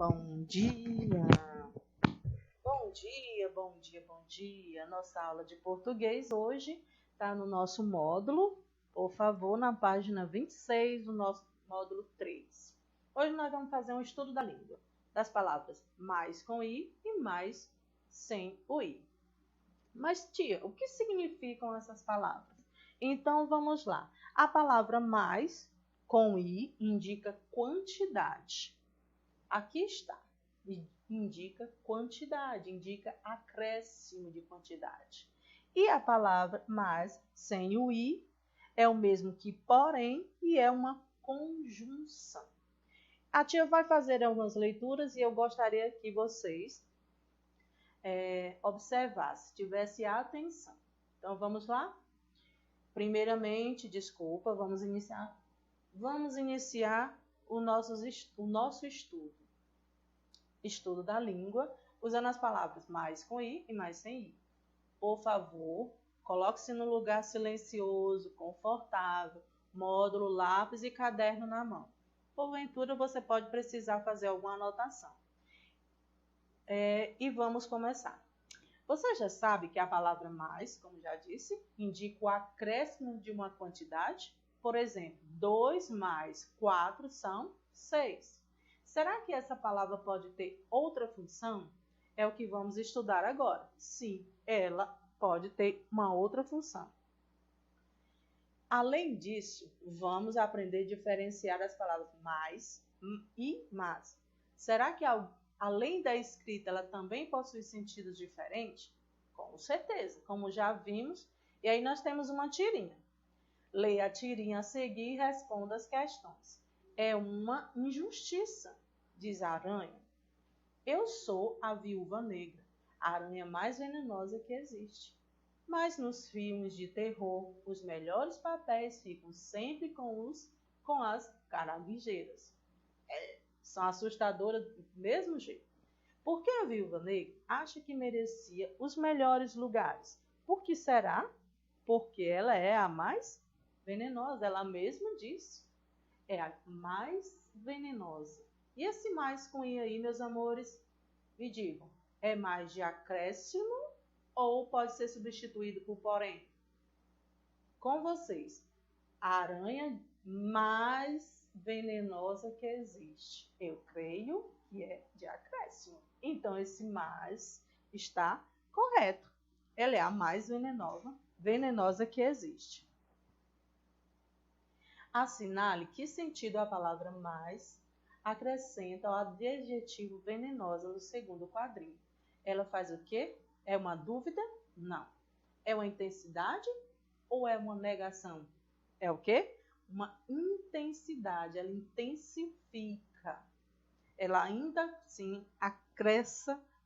Bom dia! Bom dia, bom dia, bom dia! Nossa aula de português hoje está no nosso módulo, por favor, na página 26 do nosso módulo 3. Hoje nós vamos fazer um estudo da língua, das palavras mais com i e mais sem o i. Mas, tia, o que significam essas palavras? Então, vamos lá. A palavra mais com i indica quantidade. Aqui está. Indica quantidade, indica acréscimo de quantidade. E a palavra mais sem o i é o mesmo que porém e é uma conjunção. A tia vai fazer algumas leituras e eu gostaria que vocês observassem, tivessem atenção. Então, vamos lá? Primeiramente, desculpa, vamos iniciar o nosso estudo. Estudo da língua, usando as palavras mais com i e mais sem i. Por favor, coloque-se no lugar silencioso, confortável, módulo, lápis e caderno na mão. Porventura, você pode precisar fazer alguma anotação. E vamos começar. Você já sabe que a palavra mais, como já disse, indica o acréscimo de uma quantidade? Por exemplo, 2 mais 4 são 6. Será que essa palavra pode ter outra função? É o que vamos estudar agora. Sim, ela pode ter uma outra função. Além disso, vamos aprender a diferenciar as palavras mais e mas. Será que além da escrita, ela também possui sentidos diferentes? Com certeza, como já vimos. E aí nós temos uma tirinha. Leia a tirinha a seguir e responda as questões. É uma injustiça, diz a aranha. Eu sou a viúva negra, a aranha mais venenosa que existe. Mas nos filmes de terror, os melhores papéis ficam sempre com as caranguejeiras. São assustadoras do mesmo jeito. Por que a viúva negra acha que merecia os melhores lugares? Por que será? Porque ela é a mais venenosa, ela mesma disse. É a mais venenosa. E esse mais com i aí, meus amores, me digam, é mais de acréscimo ou pode ser substituído por porém? Com vocês, a aranha mais venenosa que existe. Eu creio que é de acréscimo. Então, esse mais está correto. Ela é a mais venenosa que existe. Assinale que sentido a palavra mais acrescenta ao adjetivo venenosa no segundo quadrinho. Ela faz o quê? É uma dúvida? Não. É uma intensidade ou é uma negação? É o quê? Uma intensidade. Ela intensifica. Ela ainda assim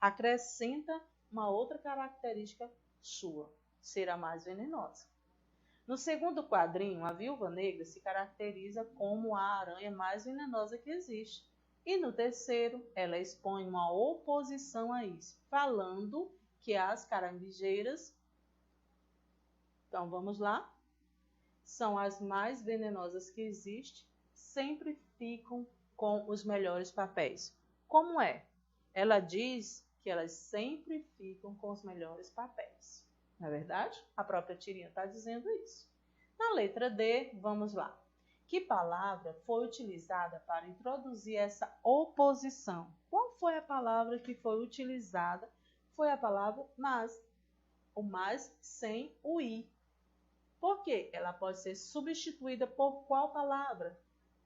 acrescenta uma outra característica sua, ser a mais venenosa. No segundo quadrinho, a viúva negra se caracteriza como a aranha mais venenosa que existe. E no terceiro, ela expõe uma oposição a isso, falando que as caranguejeiras, então vamos lá, são as mais venenosas que existem, sempre ficam com os melhores papéis. Como é? Ela diz que elas sempre ficam com os melhores papéis. Não é verdade? A própria tirinha está dizendo isso. Na letra D, vamos lá. Que palavra foi utilizada para introduzir essa oposição? Qual foi a palavra que foi utilizada? Foi a palavra mas. O mais sem o i. Por quê? Ela pode ser substituída por qual palavra?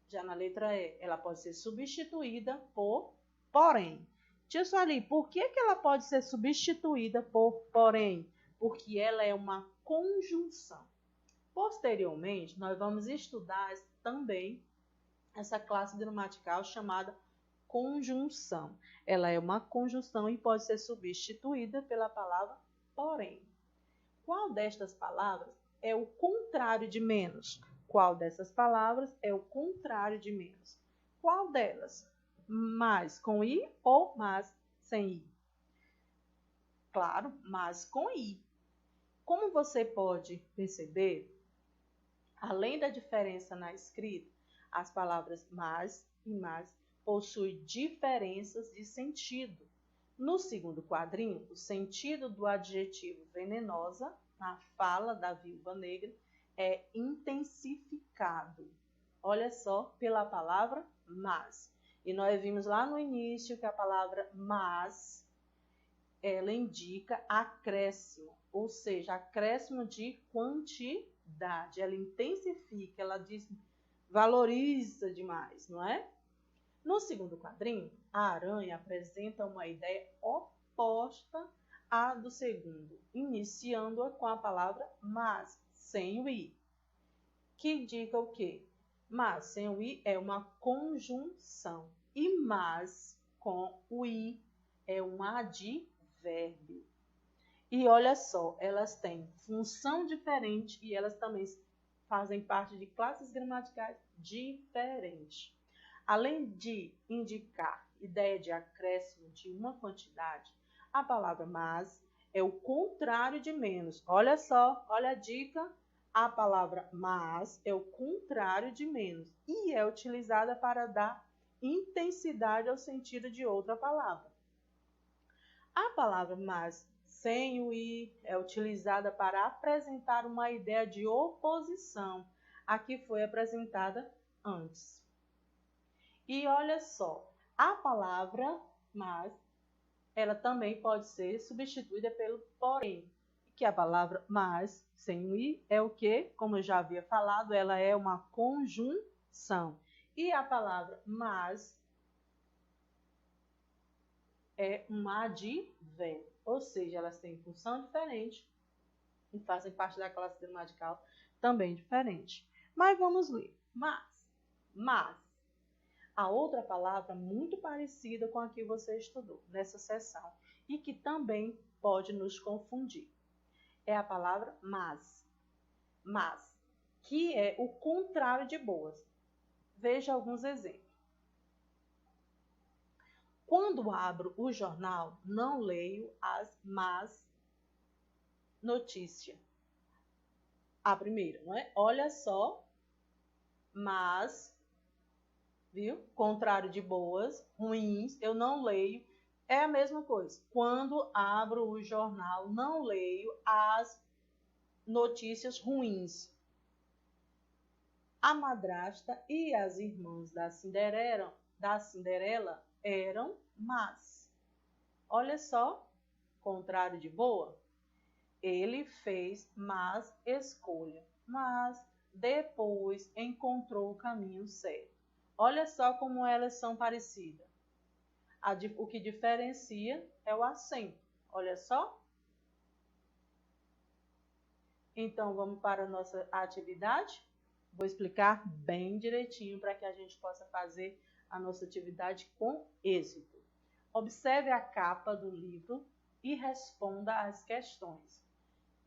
Já na letra E, ela pode ser substituída por porém. Tia Sueli, por que ela pode ser substituída por porém? Porque ela é uma conjunção. Posteriormente, nós vamos estudar também essa classe gramatical chamada conjunção. Ela é uma conjunção e pode ser substituída pela palavra porém. Qual destas palavras é o contrário de menos? Qual dessas palavras é o contrário de menos? Qual delas? Mais com i ou mais sem i? Claro, mais com i. Como você pode perceber, além da diferença na escrita, as palavras mais e mais possui diferenças de sentido. No segundo quadrinho, o sentido do adjetivo venenosa, na fala da Viúva Negra, é intensificado. Olha só, pela palavra mas. E nós vimos lá no início que a palavra mas, ela indica acréscimo, ou seja, acréscimo de quantidade. Ela intensifica, ela valoriza demais, não é? No segundo quadrinho, a aranha apresenta uma ideia oposta à do segundo, iniciando-a com a palavra mas, sem o i, que indica o quê? Mas sem o i é uma conjunção e mas com o i é um advérbio. E olha só, elas têm função diferente e elas também fazem parte de classes gramaticais diferentes. Além de indicar ideia de acréscimo de uma quantidade, a palavra mas é o contrário de menos. Olha só, olha a dica. A palavra mas é o contrário de menos e é utilizada para dar intensidade ao sentido de outra palavra. A palavra mas sem o i é utilizada para apresentar uma ideia de oposição à que foi apresentada antes. E olha só, a palavra mas, ela também pode ser substituída pelo porém, que a palavra mas, sem o i, é o que? Como eu já havia falado, ela é uma conjunção. E a palavra mas é um advérbio, ou seja, elas têm função diferente e fazem parte da classe gramatical também diferente. Mas vamos ler. Mas. A outra palavra muito parecida com a que você estudou nessa sessão e que também pode nos confundir é a palavra mas, que é o contrário de boas. Veja alguns exemplos. Quando abro o jornal, não leio as más notícias. A primeira, não é? Olha só, mas, viu? Contrário de boas, ruins, eu não leio. É a mesma coisa. Quando abro o jornal, não leio as notícias ruins. A madrasta e as irmãs da Cinderela eram más. Olha só, contrário de boa. Ele fez más escolha, mas depois encontrou o caminho certo. Olha só como elas são parecidas. O que diferencia é o acento. Olha só. Então, vamos para a nossa atividade. Vou explicar bem direitinho para que a gente possa fazer a nossa atividade com êxito. Observe a capa do livro e responda as questões.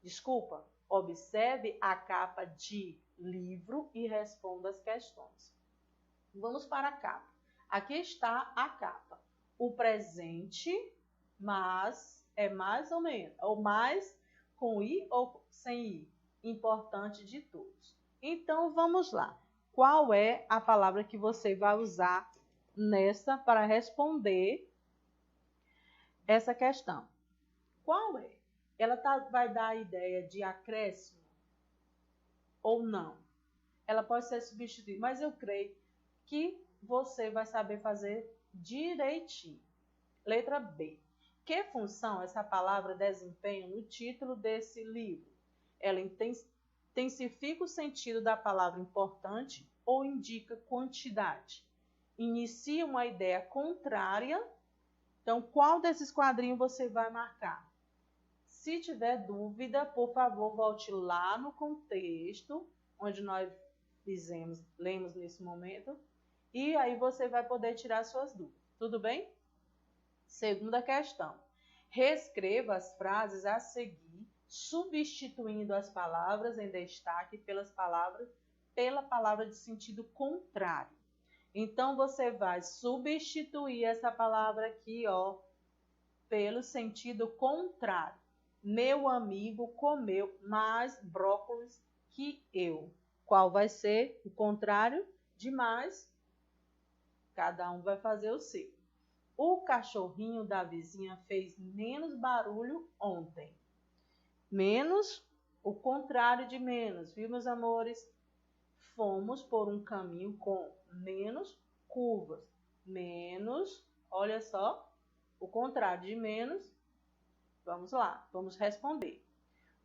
Desculpa, observe a capa de livro e responda as questões. Vamos para a capa. Aqui está a capa. O presente, mas, é mais ou menos, ou mais com i ou sem i. Importante de todos. Então, vamos lá. Qual é a palavra que você vai usar nessa para responder essa questão? Qual é? Ela vai dar a ideia de acréscimo ou não? Ela pode ser substituída, mas eu creio que você vai saber fazer direitinho. Letra B. Que função essa palavra desempenha no título desse livro? Ela intensifica o sentido da palavra importante ou indica quantidade? Inicia uma ideia contrária. Então, qual desses quadrinhos você vai marcar? Se tiver dúvida, por favor, volte lá no contexto onde nós lemos nesse momento, e aí você vai poder tirar suas dúvidas. Tudo bem? Segunda questão. Reescreva as frases a seguir, substituindo as palavras em destaque pela palavra de sentido contrário. Então, você vai substituir essa palavra aqui, ó, pelo sentido contrário. Meu amigo comeu mais brócolis que eu. Qual vai ser o contrário de mais? Cada um vai fazer o seu. O cachorrinho da vizinha fez menos barulho ontem. Menos, o contrário de menos, viu, meus amores? Fomos por um caminho com menos curvas. Menos, olha só, o contrário de menos. Vamos lá, vamos responder.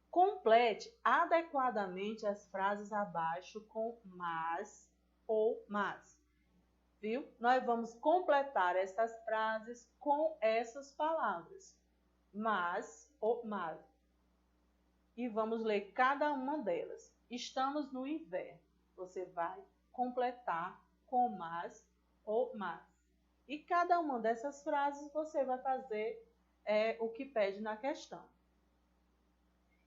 Complete adequadamente as frases abaixo com mas ou mas. Viu? Nós vamos completar essas frases com essas palavras. Mas ou mas. E vamos ler cada uma delas. Estamos no inverno. Você vai completar com mas ou mas. E cada uma dessas frases você vai fazer o que pede na questão.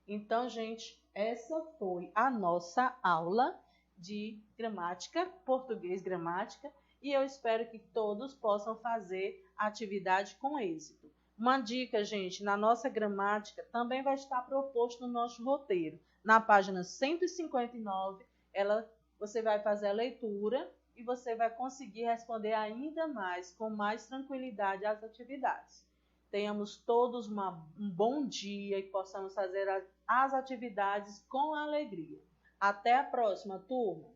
Então, gente, essa foi a nossa aula de gramática, português gramática, e eu espero que todos possam fazer a atividade com êxito. Uma dica, gente, na nossa gramática também vai estar proposto no nosso roteiro. Na página 159, você vai fazer a leitura e você vai conseguir responder ainda mais, com mais tranquilidade, as atividades. Tenhamos todos um bom dia e possamos fazer as atividades com alegria. Até a próxima, turma!